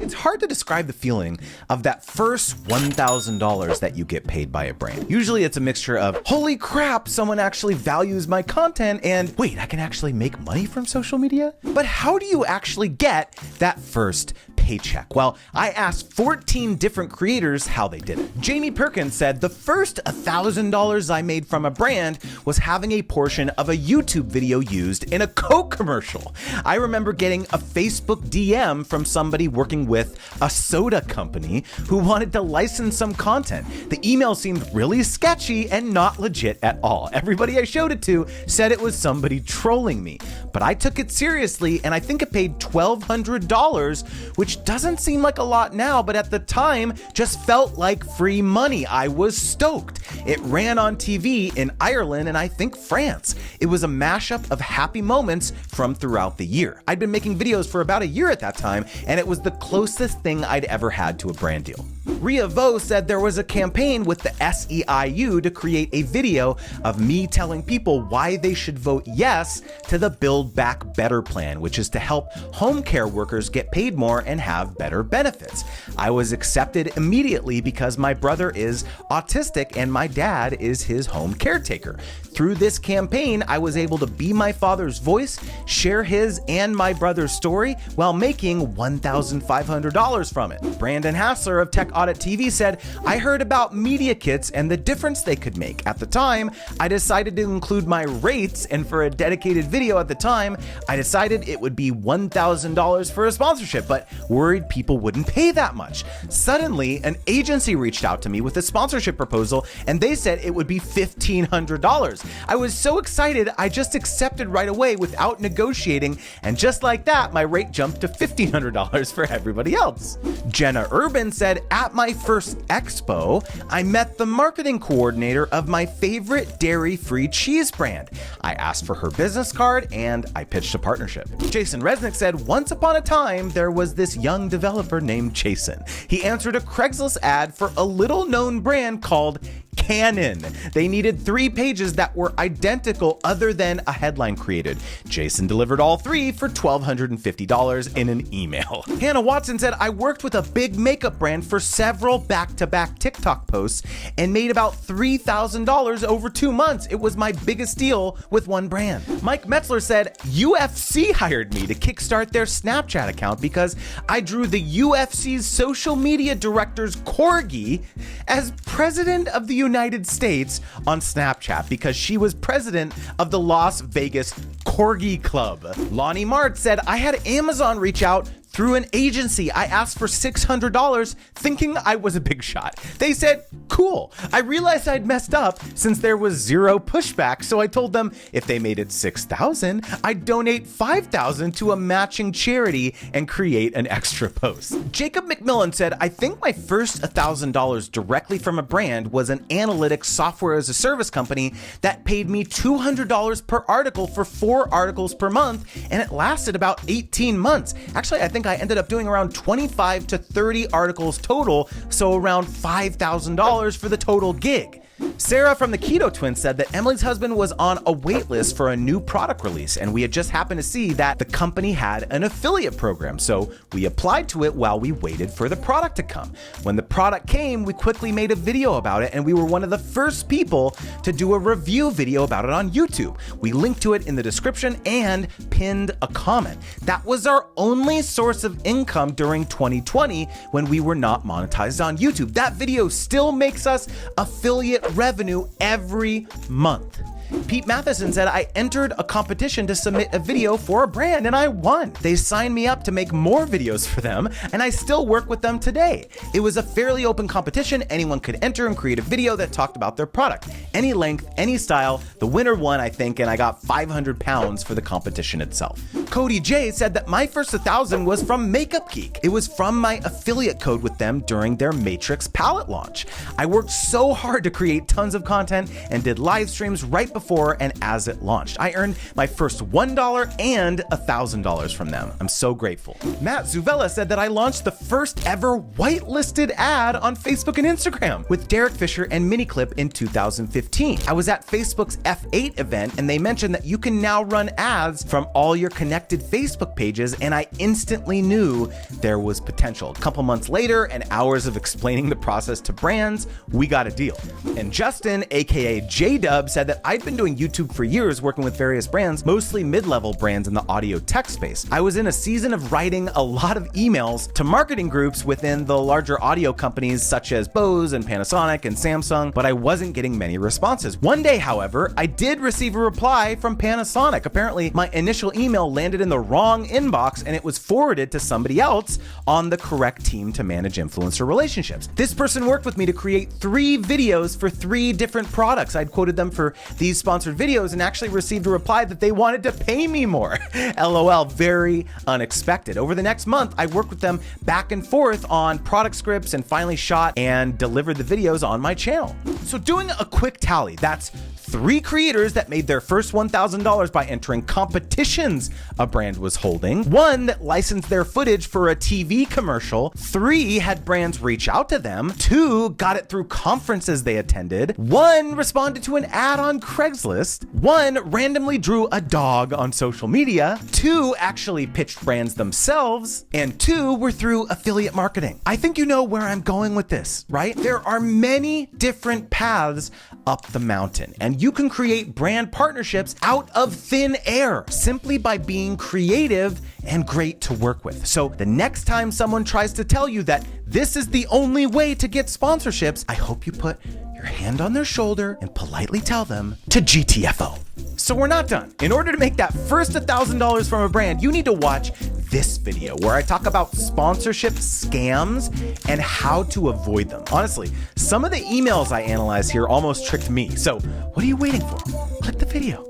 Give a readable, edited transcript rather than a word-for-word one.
It's hard to describe the feeling of that first $1,000 that you get paid by a brand. Usually it's a mixture of, holy crap, someone actually values my content, and wait, I can actually make money from social media? But how do you actually get that first paycheck? Well, I asked 14 different creators how they did it. Jamie Perkins said, the first $1,000 I made from a brand was having a portion of a YouTube video used in a Coke commercial. I remember getting a Facebook DM from somebody working with a soda company who wanted to license some content. The email seemed really sketchy and not legit at all. Everybody I showed it to said it was somebody trolling me, but I took it seriously, and I think it paid $1,200, which doesn't seem like a lot now, but at the time just felt like free money. I was stoked. It ran on TV in Ireland and I think France. It was a mashup of happy moments from throughout the year. I'd been making videos for about a year at that time, and it was the closest thing I'd ever had to a brand deal. Ria Vo said there was a campaign with the SEIU to create a video of me telling people why they should vote yes to the Build Back Better plan, which is to help home care workers get paid more and have better benefits. I was accepted immediately because my brother is autistic and my dad is his home caretaker. Through this campaign, I was able to be my father's voice, share his and my brother's story while making $1,500 from it. Brandon Hassler of Tech Audit TV said, I heard about media kits and the difference they could make. At the time, I decided to include my rates, and for a dedicated video at the time, I decided it would be $1,000 for a sponsorship, but worried people wouldn't pay that much. Suddenly, an agency reached out to me with a sponsorship proposal, and they said it would be $1,500. I was so excited, I just accepted right away without negotiating, and just like that, my rate jumped to $1,500 for everybody else. Jenna Urban said, at my first expo, I met the marketing coordinator of my favorite dairy-free cheese brand. I asked for her business card and I pitched a partnership. Jason Resnick said, once upon a time, there was this young developer named Jason. He answered a Craigslist ad for a little-known brand called Canon. They needed 3 pages that were identical other than a headline created. Jason delivered all 3 for $1,250 in an email. Hannah Watson said, I worked with a big makeup brand for several back-to-back TikTok posts and made about $3,000 over 2 months. It was my biggest deal with one brand. Mike Metzler said, UFC hired me to kickstart their Snapchat account because I drew the UFC's social media director's corgi as president of the United States on Snapchat because she was president of the Las Vegas Corgi Club. Lonnie Mart said, I had Amazon reach out through an agency. I asked for $600 thinking I was a big shot. They said, cool. I realized I'd messed up since there was 0 pushback, so I told them if they made it $6,000, I'd donate $5,000 to a matching charity and create an extra post. Jacob McMillan said, I think my first $1,000 directly from a brand was an analytics software as a service company that paid me $200 per article for 4 articles per month, and it lasted about 18 months. Actually, I think I ended up doing around 25 to 30 articles total, so around $5,000 for the total gig. Sarah from the Keto Twins said that Emily's husband was on a wait list for a new product release, and we had just happened to see that the company had an affiliate program, so we applied to it while we waited for the product to come. When the product came, we quickly made a video about it, and we were one of the first people to do a review video about it on YouTube. We linked to it in the description and pinned a comment. That was our only source of income during 2020 when we were not monetized on YouTube. That video still makes us affiliate revenue every month. Pete Matheson said, I entered a competition to submit a video for a brand and I won. They signed me up to make more videos for them, and I still work with them today. It was a fairly open competition. Anyone could enter and create a video that talked about their product. Any length, any style. The winner won, I think, and I got 500 pounds for the competition itself. Cody J said that my first 1,000 was from Makeup Geek. It was from my affiliate code with them during their Matrix palette launch. I worked so hard to create tons of content and did live streams right before and as it launched. I earned my first $1 and $1,000 from them. I'm so grateful. Matt Zuvella said that I launched the first ever whitelisted ad on Facebook and Instagram with Derek Fisher and Miniclip in 2015. I was at Facebook's F8 event and they mentioned that you can now run ads from all your connected Facebook pages, and I instantly knew there was potential. A couple months later and hours of explaining the process to brands, we got a deal. And Justin, aka J-Dub, said that I'd been doing YouTube for years working with various brands, mostly mid-level brands in the audio tech space. I was in a season of writing a lot of emails to marketing groups within the larger audio companies such as Bose and Panasonic and Samsung, but I wasn't getting many responses. One day, however, I did receive a reply from Panasonic. Apparently, my initial email landed in the wrong inbox and it was forwarded to somebody else on the correct team to manage influencer relationships. This person worked with me to create 3 videos for 3 different products. I'd quoted them for these sponsored videos and actually received a reply that they wanted to pay me more. LOL, very unexpected. Over the next month, I worked with them back and forth on product scripts and finally shot and delivered the videos on my channel. So doing a quick tally, that's 3 creators that made their first $1,000 by entering competitions a brand was holding, 1 that licensed their footage for a TV commercial, 3 had brands reach out to them, 2 got it through conferences they attended, 1 responded to an ad on Craigslist, 1 randomly drew a dog on social media, 2 actually pitched brands themselves, and 2 were through affiliate marketing. I think you know where I'm going with this, right? There are many different paths up the mountain, and you can create brand partnerships out of thin air simply by being creative and great to work with. So the next time someone tries to tell you that this is the only way to get sponsorships, I hope you put your hand on their shoulder and politely tell them to GTFO. So we're not done. In order to make that first $1,000 from a brand, you need to watch this video where I talk about sponsorship scams and how to avoid them. Honestly, some of the emails I analyze here almost tricked me. So what are you waiting for? Click the video.